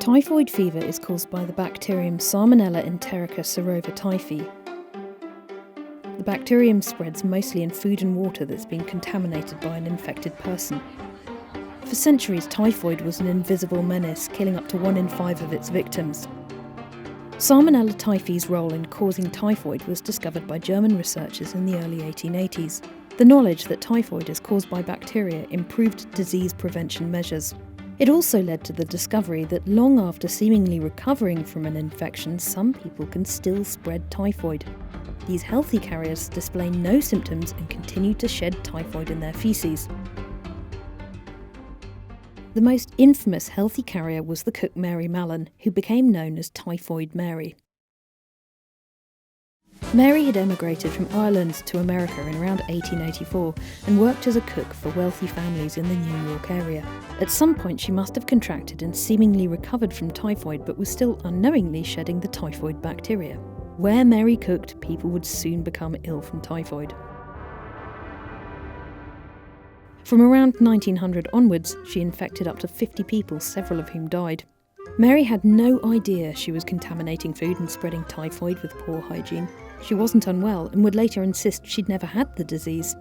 Typhoid fever is caused by the bacterium Salmonella enterica serover typhi. The bacterium spreads mostly in food and water that's been contaminated by an infected person. For centuries, typhoid was an invisible menace, killing up to 1 in 5 of its victims. Salmonella typhi's role in causing typhoid was discovered by German researchers in the early 1880s. The knowledge that typhoid is caused by bacteria improved disease prevention measures. It also led to the discovery that long after seemingly recovering from an infection, some people can still spread typhoid. These healthy carriers display no symptoms and continue to shed typhoid in their faeces. The most infamous healthy carrier was the cook Mary Mallon, who became known as Typhoid Mary. Mary had emigrated from Ireland to America in around 1884 and worked as a cook for wealthy families in the New York area. At some point she must have contracted and seemingly recovered from typhoid, but was still unknowingly shedding the typhoid bacteria. Where Mary cooked, people would soon become ill from typhoid. From around 1900 onwards, she infected up to 50 people, several of whom died. Mary had no idea she was contaminating food and spreading typhoid with poor hygiene. She wasn't unwell and would later insist she'd never had the disease.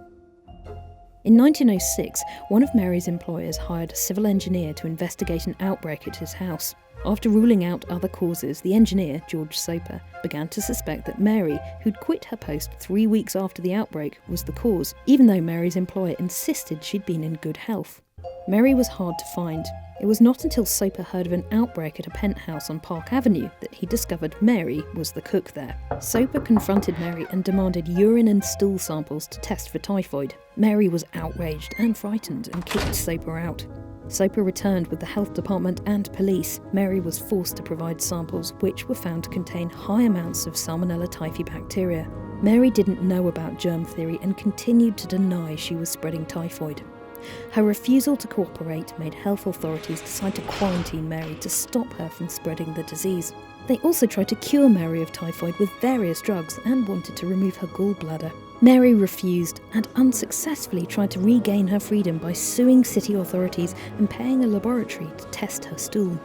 In 1906, one of Mary's employers hired a civil engineer to investigate an outbreak at his house. After ruling out other causes, the engineer, George Soper, began to suspect that Mary, who'd quit her post 3 weeks after the outbreak, was the cause, even though Mary's employer insisted she'd been in good health. Mary was hard to find. It was not until Soper heard of an outbreak at a penthouse on Park Avenue that he discovered Mary was the cook there. Soper confronted Mary and demanded urine and stool samples to test for typhoid. Mary was outraged and frightened and kicked Soper out. Soper returned with the health department and police. Mary was forced to provide samples which were found to contain high amounts of Salmonella typhi bacteria. Mary didn't know about germ theory and continued to deny she was spreading typhoid. Her refusal to cooperate made health authorities decide to quarantine Mary to stop her from spreading the disease. They also tried to cure Mary of typhoid with various drugs and wanted to remove her gallbladder. Mary refused and unsuccessfully tried to regain her freedom by suing city authorities and paying a laboratory to test her stool.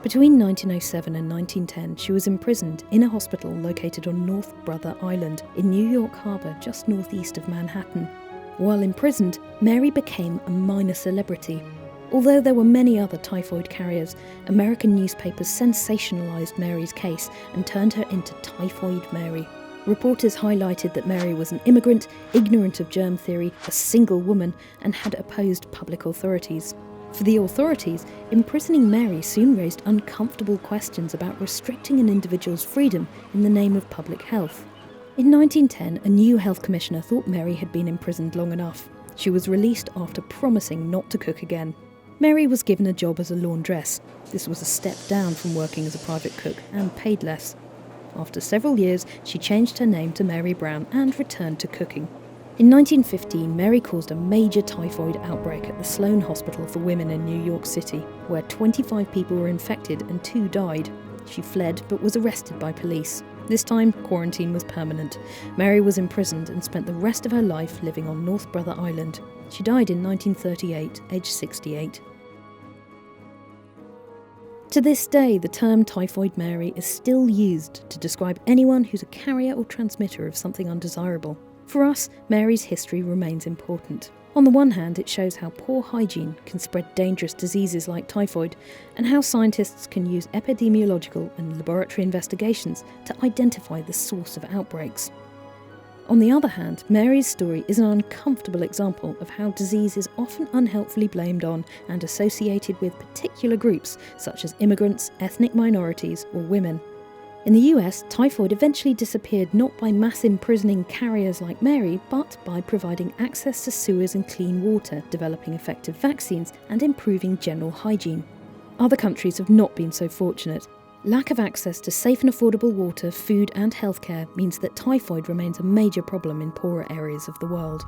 Between 1907 and 1910, she was imprisoned in a hospital located on North Brother Island in New York Harbor, just northeast of Manhattan. While imprisoned, Mary became a minor celebrity. Although there were many other typhoid carriers, American newspapers sensationalized Mary's case and turned her into Typhoid Mary. Reporters highlighted that Mary was an immigrant, ignorant of germ theory, a single woman, and had opposed public authorities. For the authorities, imprisoning Mary soon raised uncomfortable questions about restricting an individual's freedom in the name of public health. In 1910, a new health commissioner thought Mary had been imprisoned long enough. She was released after promising not to cook again. Mary was given a job as a laundress. This was a step down from working as a private cook and paid less. After several years, she changed her name to Mary Brown and returned to cooking. In 1915, Mary caused a major typhoid outbreak at the Sloan Hospital for Women in New York City, where 25 people were infected and 2 died. She fled but was arrested by police. This time, quarantine was permanent. Mary was imprisoned and spent the rest of her life living on North Brother Island. She died in 1938, aged 68. To this day, the term Typhoid Mary is still used to describe anyone who's a carrier or transmitter of something undesirable. For us, Mary's history remains important. On the one hand, it shows how poor hygiene can spread dangerous diseases like typhoid, and how scientists can use epidemiological and laboratory investigations to identify the source of outbreaks. On the other hand, Mary's story is an uncomfortable example of how disease is often unhelpfully blamed on and associated with particular groups, such as immigrants, ethnic minorities, or women. In the US, typhoid eventually disappeared not by mass imprisoning carriers like Mary, but by providing access to sewers and clean water, developing effective vaccines, and improving general hygiene. Other countries have not been so fortunate. Lack of access to safe and affordable water, food, and healthcare means that typhoid remains a major problem in poorer areas of the world.